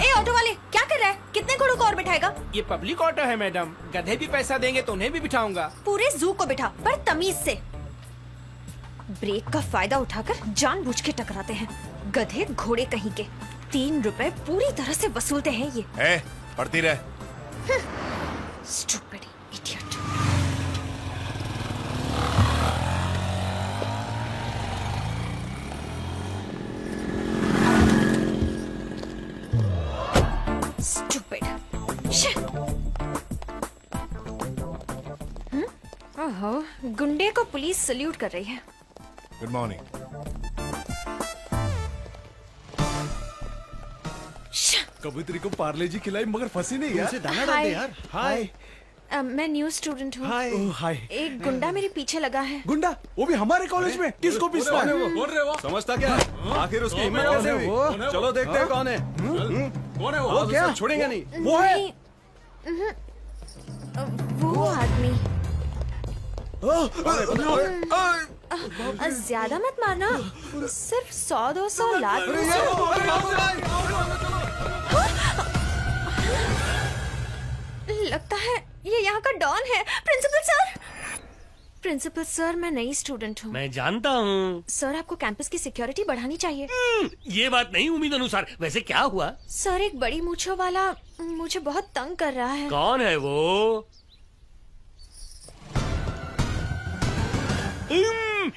ए auto वाले, क्या कर रहा है? कितने घोड़ों को और बिठाएगा? ये पब्लिक ऑटो है मैडम, गधे भी पैसा देंगे तो उन्हें भी बिठाऊंगा। पूरे जू को बिठा, पर तमीज से। ब्रेक का फायदा उठाकर जानबूझ के टकराते हैं, गधे घोड़े कहीं के। 3 रुपए पूरी तरह से वसूलते हैं ये। पढ़ती रहे। Stupid idiot. Stupid. Shit. ओहो, गुंडे को पुलिस सल्यूट कर रही है। Good morning. कबूतरी को पार्ले जी खिलाई मगर फंसी नहीं यार। दाना डाल दे यार। हाय। मैं न्यू स्टूडेंट हूँ। हाय। ओह हाय। एक गुंडा मेरे पीछे लगा है। गुंडा? वो भी हमारे कॉलेज में? किसको पीछता है? कौन रे वो? समझता क्या? आखिर उसकी हिम्मत कैसे हुई? चलो देखते हैं कौन है। कौन है वो? क्या? छोड़ेंगे नहीं। वो है। नहीं, वो आदमी। ज्यादा मत मारना, सिर्फ 100-200 लाख। लगता है ये यहाँ का डॉन है। प्रिंसिपल सर, प्रिंसिपल सर, मैं नई स्टूडेंट हूँ। मैं जानता हूँ सर, आपको कैंपस की सिक्योरिटी बढ़ानी चाहिए। ये बात नहीं उम्मीद अनुसार। वैसे क्या हुआ? सर, एक बड़ी मूंछों वाला मुझे बहुत तंग कर रहा है। कौन है वो?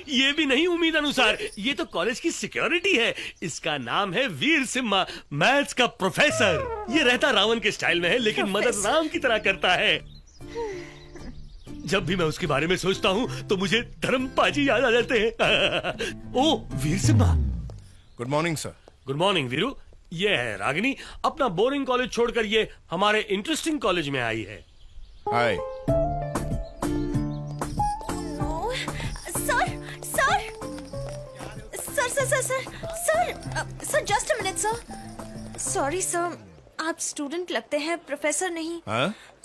ये भी नहीं उम्मीद अनुसार। ये तो कॉलेज की सिक्योरिटी है। इसका नाम है वीर सिम्हा, मैथ्स का प्रोफेसर। ये रहता रावण के स्टाइल में है, लेकिन मदद राम की तरह करता है। जब भी मैं उसके बारे में सोचता हूँ तो मुझे धर्मपाजी याद आ जाते हैं। ओ Veer Simha. Good morning sir. Good morning Veeru. ये है रागिनी, अपना बोरिंग कॉलेज छोड़कर ये हमारे इंटरेस्टिंग कॉलेज में आई है। Hi. Sir, just a minute sir. Sorry sir, आप स्टूडेंट लगते हैं, प्रोफेसर नहीं।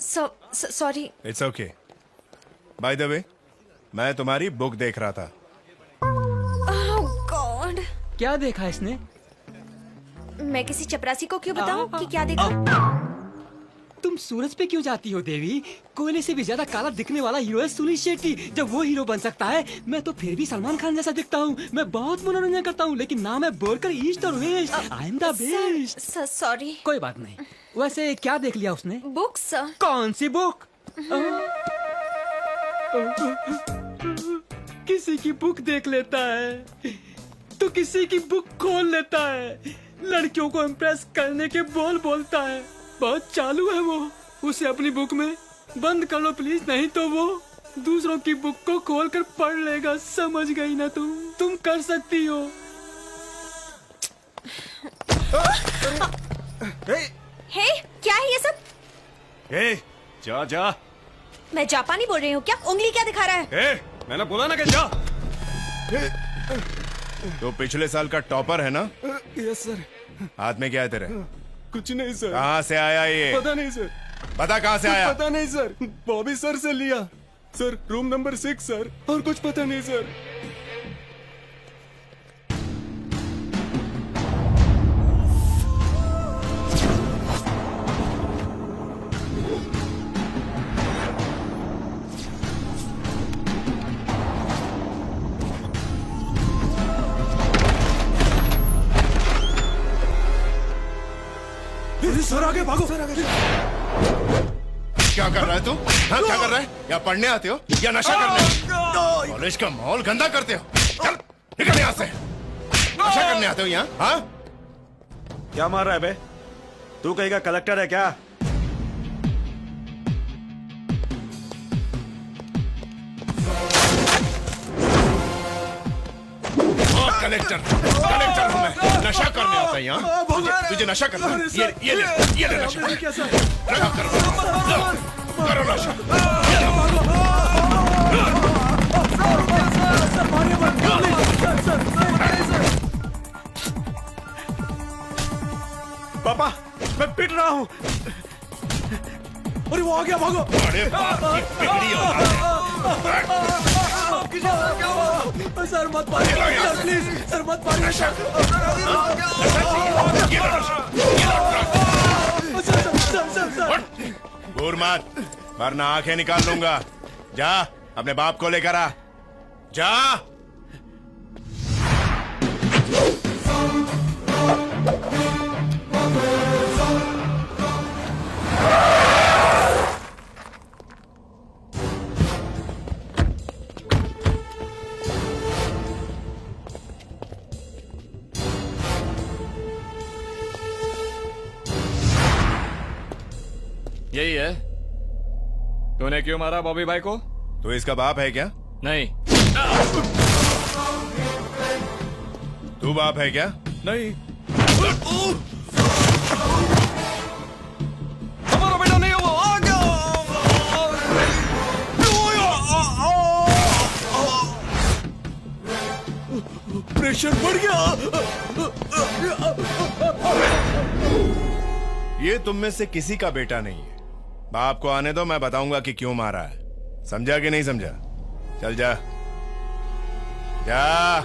Sorry. It's okay. By the way, मैं तुम्हारी बुक देख रहा था। Oh God. क्या देखा इसने? मैं किसी चपरासी को क्यों बताऊं कि क्या देखा? तुम सूरज पे क्यों जाती हो देवी? कोयले से भी ज्यादा काला दिखने वाला हीरो है सुनील शेट्टी। जब वो हीरो बन सकता है, मैं तो फिर भी सलमान खान जैसा दिखता हूँ। मैं बहुत मनोरंजन करता हूँ, लेकिन ना मैं बोलकर ईस्ट और west. I am the best. Sorry. कोई बात नहीं। वैसे क्या देख लिया उसने? Book sir. कौन सी बुक? किसी की बुक देख लेता है तो किसी की बुक खोल लेता है। लड़कियों को इम्प्रेस करने के बोल बोलता है। बहुत चालू है वो। उसे अपनी बुक में बंद कर लो प्लीज, नहीं तो वो दूसरों की बुक को खोलकर पढ़ लेगा। समझ गई ना तुम कर सकती हो। हे, क्या है ये सब? जा जा। मैं जापानी बोल रही हूँ क्या? उंगली क्या दिखा रहा है? मैंने बोला ना कि जा। तो पिछले साल का टॉपर है ना? Yes sir. हाथ में क्या है तेरे? कुछ नहीं सर। कहाँ से आया ये? पता नहीं सर। पता कहाँ से आया? पता नहीं सर, बॉबी सर से लिया सर। Room number 6 sir. और कुछ पता नहीं सर। सर आगे भागो। सर आगे। क्या कर रहा है तू? हाँ, क्या कर रहा है? या पढ़ने आते हो या नशा करने? कॉलेज का माहौल गंदा करते हो। चल निकल यहाँ से। नशा करने आते हो यहाँ? हाँ? क्या मार रहा है बे? तू कहीं का कलेक्टर है क्या? कलेक्टर हूँ मैं। नशा करने आता है यहाँ? तुझे नशा करना है? ये ले नशा। करो नशा। पापा, मैं पिट रहा हूँ। अरे वो आ गया, भागो। अरे बाप की बिगड़ी औलाद। सर मत मारिए सर, प्लीज सर मत मारिए। ये लो नशा। घूर मत, वरना आंखें निकाल लूंगा। जा अपने बाप को लेकर आ, जा। यही है। तूने क्यों मारा बॉबी भाई को? तो इसका बाप है क्या? नहीं। तू बाप है क्या? नहीं। हमारा बेटा नहीं है वो। आ गया। प्रेशर बढ़ गया। ये तुम में से किसी का बेटा नहीं है। बाप को आने दो, मैं बताऊंगा कि क्यों मारा है। समझा कि नहीं समझा? चल जा, जा।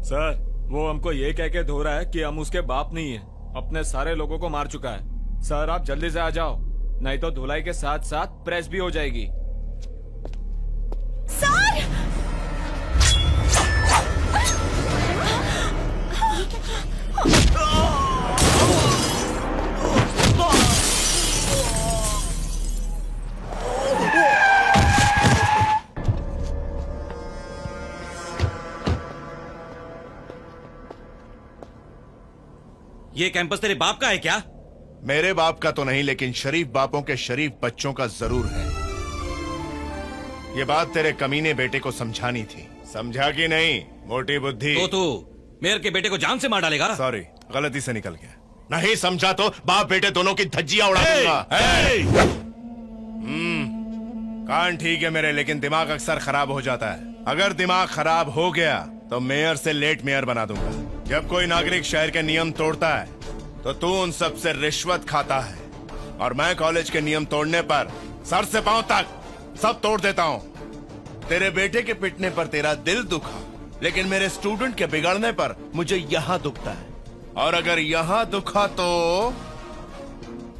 सर, वो हमको ये कह के धो रहा है कि हम उसके बाप नहीं है। अपने सारे लोगों को मार चुका है। सर, आप जल्दी से आ जाओ, नहीं तो धुलाई के साथ साथ प्रेस भी हो जाएगी। सर! ये कैंपस तेरे बाप का है क्या? मेरे बाप का तो नहीं, लेकिन शरीफ बापों के शरीफ बच्चों का जरूर है। ये बात तेरे कमीने बेटे को समझानी थी। समझा कि नहीं? मोटी बुद्धि। तो तू मेयर के बेटे को जान से मार डालेगा? सॉरी, गलती से निकल गया। नहीं समझा तो बाप बेटे दोनों की धज्जियां उड़ा दूंगा। कान ठीक है मेरे, लेकिन दिमाग अक्सर खराब हो जाता है। अगर दिमाग खराब हो गया तो मेयर से लेट मेयर बना दूंगा। जब कोई नागरिक शहर के नियम तोड़ता है तो तू उन सब से रिश्वत खाता है, और मैं कॉलेज के नियम तोड़ने पर सर से पांव तक सब तोड़ देता हूँ। तेरे बेटे के पिटने पर तेरा दिल दुखा, लेकिन मेरे स्टूडेंट के बिगड़ने पर मुझे यहाँ दुखता है। और अगर यहाँ दुखा तो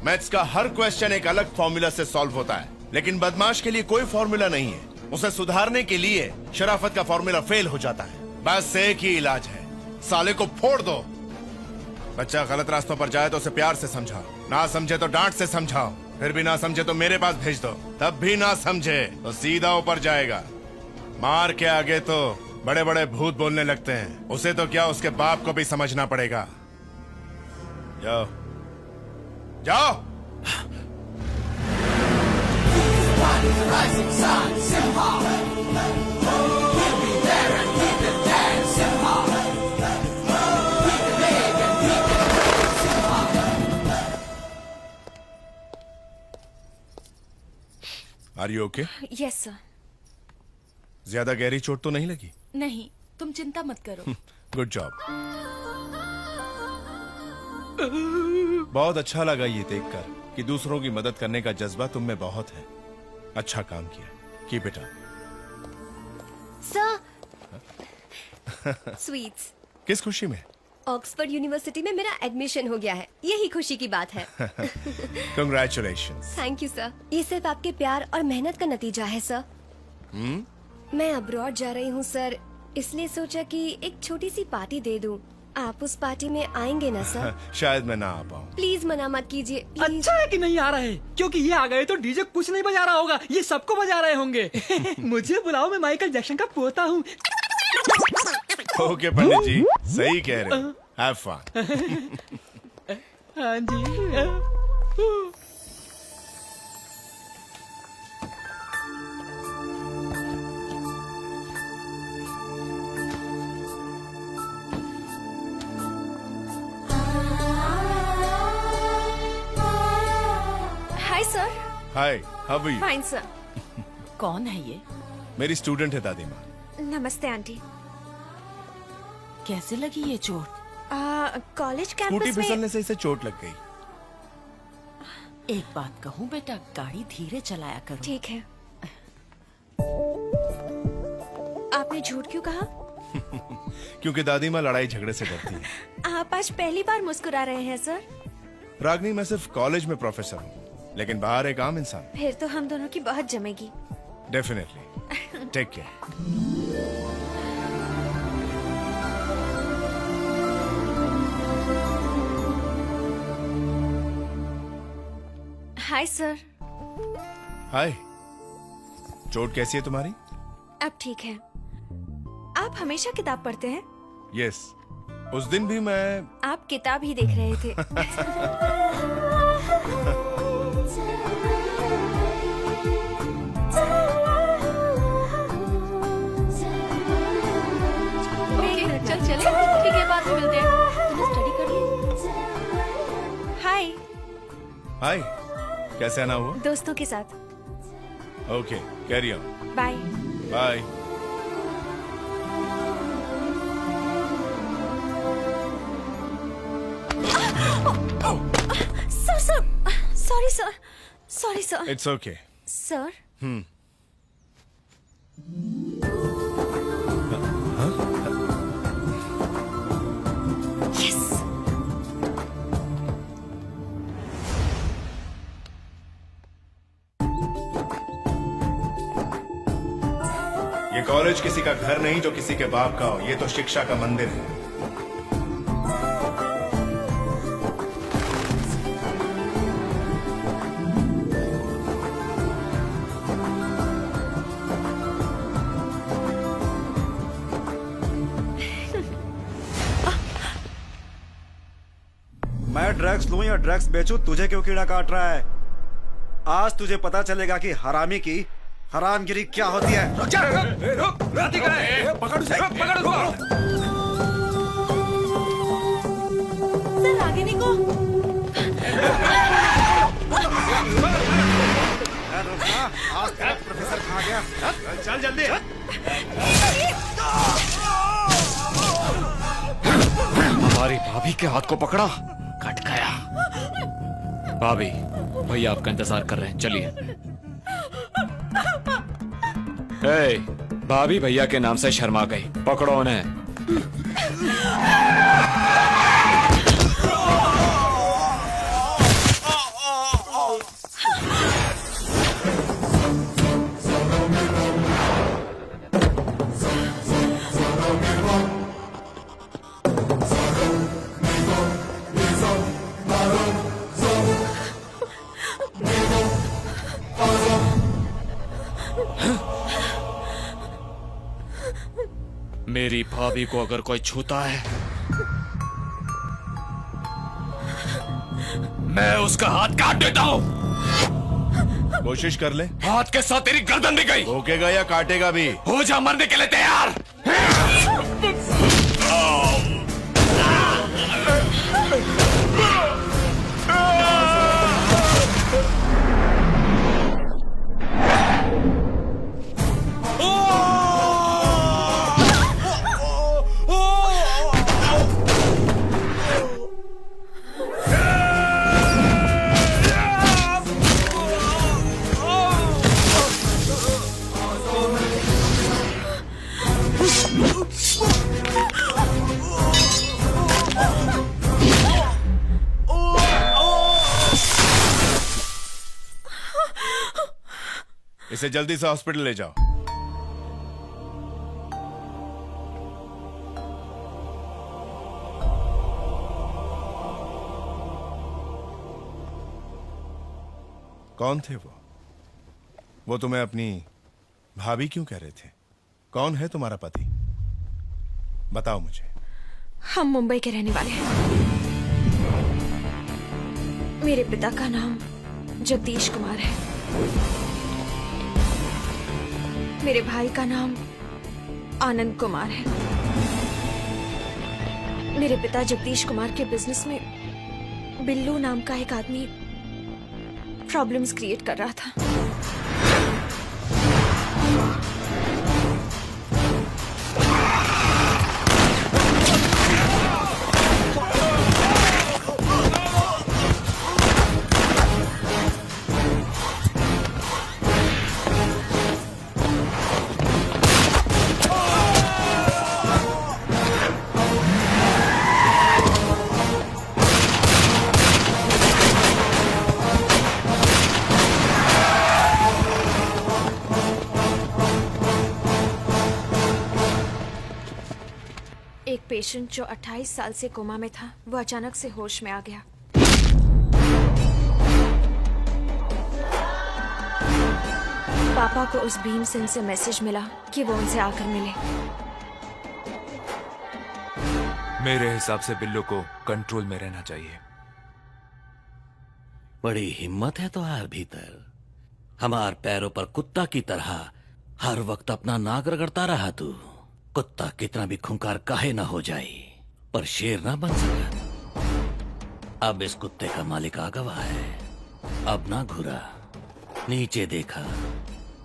मैथ्स का हर क्वेश्चन एक अलग फॉर्मूला से सॉल्व होता है, लेकिन बदमाश के लिए कोई फॉर्मूला नहीं है। उसे सुधारने के लिए शराफत का फॉर्मूला फेल हो जाता है। बस एक ही इलाज है, साले को फोड़ दो। बच्चा गलत रास्तों पर जाए तो उसे प्यार से समझाओ, ना समझे तो डांट से समझाओ, फिर भी ना समझे तो मेरे पास भेज दो, तब भी ना समझे तो सीधा ऊपर जाएगा। मार के आगे तो बड़े बड़े भूत बोलने लगते हैं, उसे तो क्या उसके बाप को भी समझना पड़ेगा। जाओ जाओ। Are you okay? Yes sir. ज्यादा गहरी चोट तो नहीं लगी? नहीं, तुम चिंता मत करो। Good job. बहुत अच्छा लगा ये देखकर कि दूसरों की मदद करने का जज्बा तुम में बहुत है। अच्छा काम किया, keep it up. Sir, sweets. किस खुशी में? ऑक्सफोर्ड यूनिवर्सिटी में मेरा एडमिशन हो गया है, यही खुशी की बात है। Congratulations। Thank you sir. ये सिर्फ आपके प्यार और मेहनत का नतीजा है सर। मैं अब्रॉड जा रही हूँ सर, इसलिए सोचा कि एक छोटी सी पार्टी दे दूं। आप उस पार्टी में आएंगे ना सर? शायद मैं ना आ पाऊँ। प्लीज मना मत कीजिए, प्लीज। अच्छा है कि नहीं आ रहे, क्योंकि ये आ गए तो डीजे कुछ नहीं बजा रहा होगा, ये सबको बजा रहे होंगे। मुझे बुलाओ, मैं माइकल जैक्सन का पोता हूँ। ओके पंडित जी, सही कह रहे हो। Have fun. हाँ जी। Hi sir. Hi, how are you? Fine sir. कौन है ये? मेरी स्टूडेंट है दादी माँ। नमस्ते आंटी। कैसे लगी ये चोट? कॉलेज स्कूटी कैंपस में। फिसलने से इसे चोट लग गई। एक बात कहूँ बेटा, गाड़ी धीरे चलाया करो। ठीक है। आपने झूठ क्यों कहा? क्योंकि दादी माँ लड़ाई झगड़े से डरती है। आप आज पहली बार मुस्कुरा रहे हैं सर। रागनी, मैं सिर्फ कॉलेज में प्रोफेसर हूँ, लेकिन बाहर एक आम इंसान। फिर तो हम दोनों की बहुत जमेगी। Definitely. Take care. Hi sir. Hi. चोट कैसी है तुम्हारी? अब ठीक है। आप हमेशा किताब पढ़ते हैं? यस। उस दिन भी मैं आप किताब ही देख रहे थे। चल चले, ठीक है, बाद में मिलते हैं। तुमने स्टडी कर ली? हाय। हाय। कैसे आना हुआ? दोस्तों के साथ। Okay, carry on. Bye. Bye. Sir sir, sorry sir, sorry sir. It's okay. Sir yes. ये कॉलेज किसी का घर नहीं जो किसी के बाप का हो, ये तो शिक्षा का मंदिर है। मैं ड्रग्स लूं या ड्रग्स बेचूं, तुझे क्यों कीड़ा काट रहा है? आज तुझे पता चलेगा कि हरामी की हरामगिरी क्या होती है। रुक जा, रुक, पकड़ उसे, पकड़ उसको। सर आगे निको। आज तेरा प्रोफेसर कहाँ गया? चल जल्दी। हमारी भाभी के हाथ को पकड़ा, कट गया। भाभी, भैया आपका इंतजार कर रहे हैं, चलिए। हे, भाभी भैया के नाम से शर्मा गई, पकड़ो उन्हें। मेरी भाभी को अगर कोई छूता है, मैं उसका हाथ काट देता हूँ। कोशिश कर ले। हाथ के साथ तेरी गर्दन भी गई। रोकेगा या काटेगा भी? हो जा मरने के लिए तैयार। इसे जल्दी से हॉस्पिटल ले जाओ। कौन थे वो? वो तुम्हें अपनी भाभी क्यों कह रहे थे? कौन है तुम्हारा पति? बताओ मुझे। हम मुंबई के रहने वाले हैं। मेरे पिता का नाम जगदीश कुमार है। मेरे भाई का नाम आनंद कुमार है। मेरे पिता जगदीश कुमार के बिजनेस में बिल्लू नाम का एक आदमी प्रॉब्लम्स क्रिएट कर रहा था। पेशेंट जो 28 साल से कोमा में था वो अचानक से होश में आ गया। पापा को उस भीमसेन से मैसेज मिला कि वो उनसे आकर मिले। मेरे हिसाब से बिल्लू को कंट्रोल में रहना चाहिए। बड़ी हिम्मत है तुम्हारे भीतर। हमार पैरों पर कुत्ता की तरह हर वक्त अपना नाक रगड़ता रहा तू। कुत्ता कितना भी खूंखार काहे ना हो जाए पर शेर ना बन सका। अब इस कुत्ते का मालिक आ गवा है। अब ना घुरा, नीचे देखा,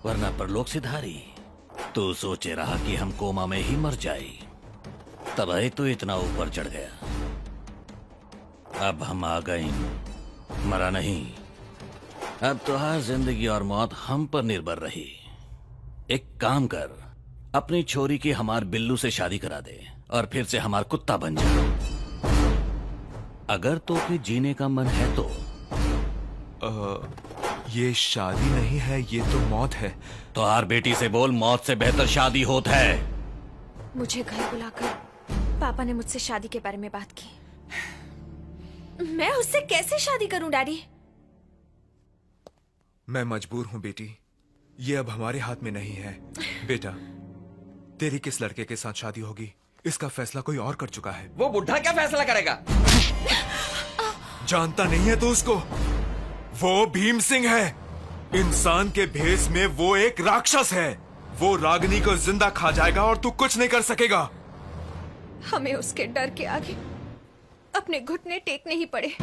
वरना परलोक सिधारी। तू सोचे रहा कि हम कोमा में ही मर जाए, तब है तो इतना ऊपर चढ़ गया। अब हम आ गए, मरा नहीं। अब तो हर जिंदगी और मौत हम पर निर्भर रही। एक काम कर, अपनी छोरी की हमार बिल्लू से शादी करा दे और फिर से हमार कुत्ता बन जा। अगर तो फिर जीने का मन है तो। ये शादी नहीं है, ये तो मौत है। तो हर बेटी से बोल मौत से बेहतर शादी होत है। मुझे घर बुलाकर पापा ने मुझसे शादी के बारे में बात की। मैं उससे कैसे शादी करूं डैडी? मैं मजबूर हूं बेटी, ये अब हमारे हाथ में नहीं है। बेटा, तेरी किस लड़के के साथ शादी होगी इसका फैसला कोई और कर चुका है। वो बुढ़ा क्या फैसला करेगा? जानता नहीं है तो उसको? वो भीम सिंह है। इंसान के भेष में वो एक राक्षस है। वो रागिनी को जिंदा खा जाएगा और तू कुछ नहीं कर सकेगा। हमें उसके डर के आगे अपने घुटने टेकने ही पड़े।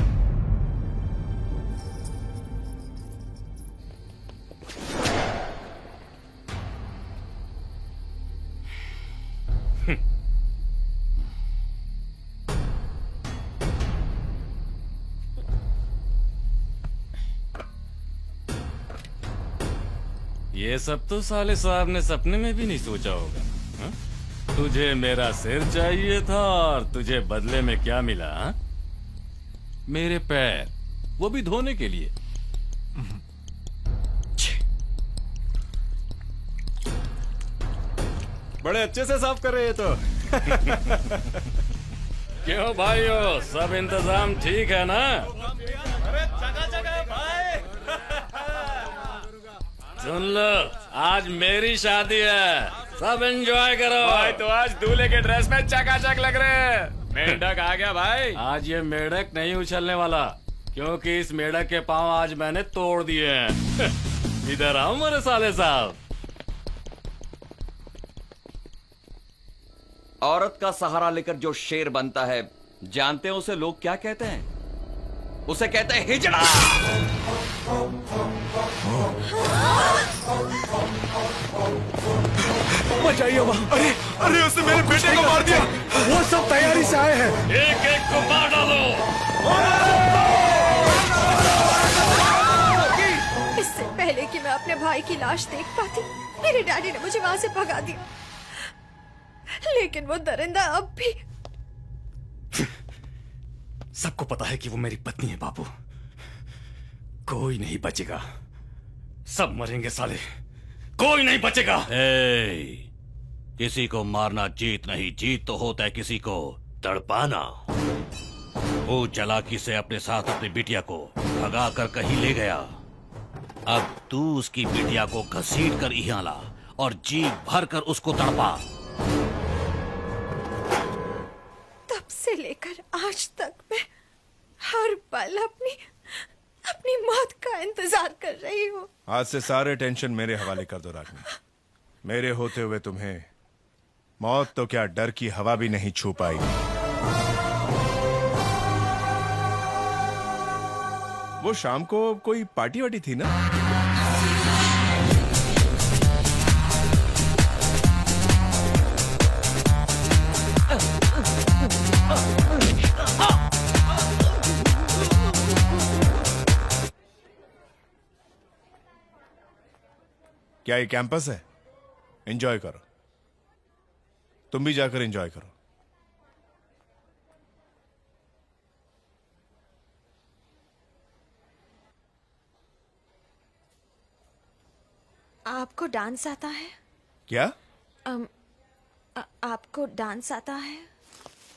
ये सब तो साले साहब ने सपने में भी नहीं सोचा होगा। हा? तुझे मेरा सिर चाहिए था और तुझे बदले में क्या मिला? हा? मेरे पैर, वो भी धोने के लिए। बड़े अच्छे से साफ कर रहे हैं तो। क्यों भाइयों, सब इंतजाम ठीक है ना? सुन लो, आज मेरी शादी है, सब एंजॉय करो। भाई तो आज दूल्हे के ड्रेस में चकाचक लग रहे हैं। मेंढक आ गया भाई। आज ये मेढक नहीं उछलने वाला, क्योंकि इस मेढक के पांव आज मैंने तोड़ दिए हैं। इधर आओ मेरे साले साहब। औरत का सहारा लेकर जो शेर बनता है, जानते हैं उसे लोग क्या कहते हैं? उसे कहते हैं हिजड़ा। बचाइए वहाँ। अरे अरे उसने मेरे बेटे को मार दिया। वो सब तैयारी से आए हैं। एक एक को मार डालो। इससे पहले कि मैं अपने भाई की लाश देख पाती, मेरे डैडी ने मुझे वहां से भगा दिया। लेकिन वो दरिंदा अब भी। सबको पता है कि वो मेरी पत्नी है बाबू। कोई नहीं बचेगा, सब मरेंगे साले, कोई नहीं बचेगा। किसी को मारना जीत नहीं, जीत तो होता है किसी को तड़पाना। वो चालाकी से अपने साथ अपनी बिटिया को भगा कर कहीं ले गया। अब तू उसकी बिटिया को घसीट कर यहाँ ला और जी भर कर उसको तड़पा। तब से लेकर आज तक मैं हर पल अपनी मौत का इंतजार कर रही हूँ। आज से सारे टेंशन मेरे हवाले कर दो रागिनी। मेरे होते हुए तुम्हें मौत तो क्या डर की हवा भी नहीं छू पाएगी। वो शाम को कोई पार्टी वार्टी थी ना? क्या ये कैंपस है? एंजॉय करो, तुम भी जाकर एंजॉय करो। आपको डांस आता है? क्या? आपको डांस आता है?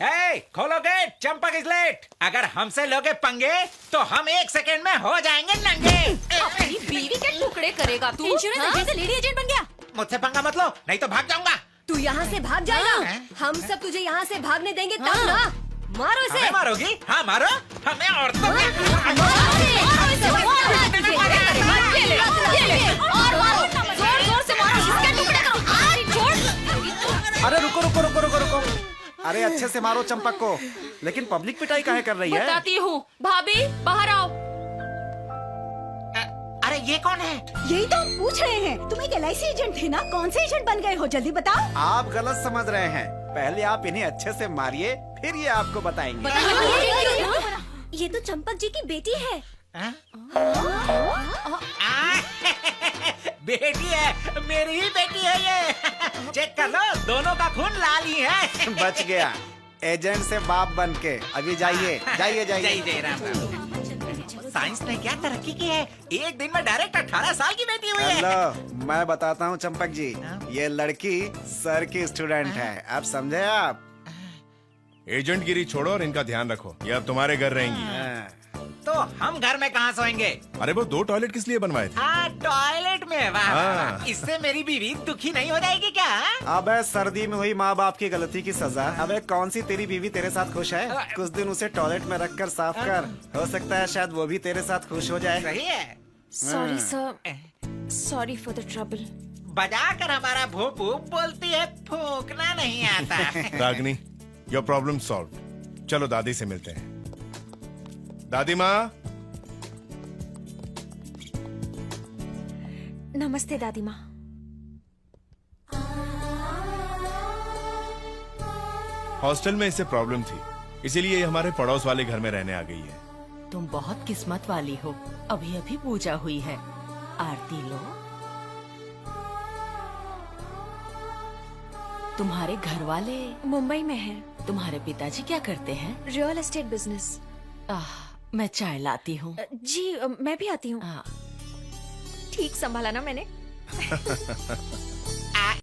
हे, खोलो गेट, चंपक इज लेट। अगर हमसे लोगे पंगे तो हम 1 सेकंड में हो जाएंगे नंगे। अपनी बीवी के टुकड़े करेगा तू? इंश्योरेंस एजेंट से लेडी एजेंट बन गया? मुझसे पंगा मत लो, नहीं तो भाग जाऊंगा। तू यहाँ से भाग जाएगा, हम सब तुझे यहाँ से भागने देंगे तब ना। मारो इसे। हमें मारोगी? हाँ मारो, हमें औरतों अरे रुको रुको रुको रुको रुको, अरे अच्छे से मारो चंपक को, लेकिन पब्लिक पिटाई काहे कर रही है? बताती हूँ। भाभी बाहर आओ। अरे ये कौन है? यही तो हम पूछ रहे हैं। तुम एक LIC एजेंट थे ना, कौन से एजेंट बन गए हो? जल्दी बताओ। आप गलत समझ रहे हैं, पहले आप इन्हें अच्छे से मारिए, फिर ये आपको बताएंगे। ये तो चंपक जी की बेटी है। बेटी है, मेरी ही बेटी है ये। चेक कर लो, दोनों का खून लाल ही है। बच गया एजेंट से बाप बन के। अभी जाइए जाइए जाइए। जय राम। साइंस ने क्या तरक्की की है, एक दिन में डायरेक्ट 18 साल की बेटी हुई है। हेलो, मैं बताता हूँ चंपक जी, ये लड़की सर की स्टूडेंट है, अब समझे आप? एजेंट गिरी छोड़ो और इनका ध्यान रखो, ये अब तुम्हारे घर रहेंगी। तो हम घर में कहाँ सोएंगे? अरे वो 2 टॉयलेट किस लिए बनवाए थे? हाँ, टॉयलेट में। वाह, हाँ। वाह। इससे मेरी बीवी दुखी नहीं हो जाएगी क्या? अबे सर्दी में हुई माँ बाप की गलती की सजा। अबे कौन सी तेरी बीवी तेरे साथ खुश है? कुछ दिन उसे टॉयलेट में रख कर साफ कर, हो सकता है शायद वो भी तेरे साथ खुश हो जाए। सही है। Sorry sir, sorry for the trouble. बजा कर हमारा भोपू बोलती है, फूकना नहीं आता। रागनी, योर प्रॉब्लम सॉल्व। चलो दादी से मिलते हैं। दादी माँ। नमस्ते दादी माँ। हॉस्टल में इससे प्रॉब्लम थी, इसीलिए ये हमारे पड़ोस वाले घर में रहने आ गई है। तुम बहुत किस्मत वाली हो, अभी अभी पूजा हुई है, आरती लो। तुम्हारे घर वाले मुंबई में हैं। तुम्हारे पिताजी क्या करते हैं? Real estate business. मैं चाय लाती हूँ। जी मैं भी आती हूँ। हाँ। ठीक संभाला ना मैंने?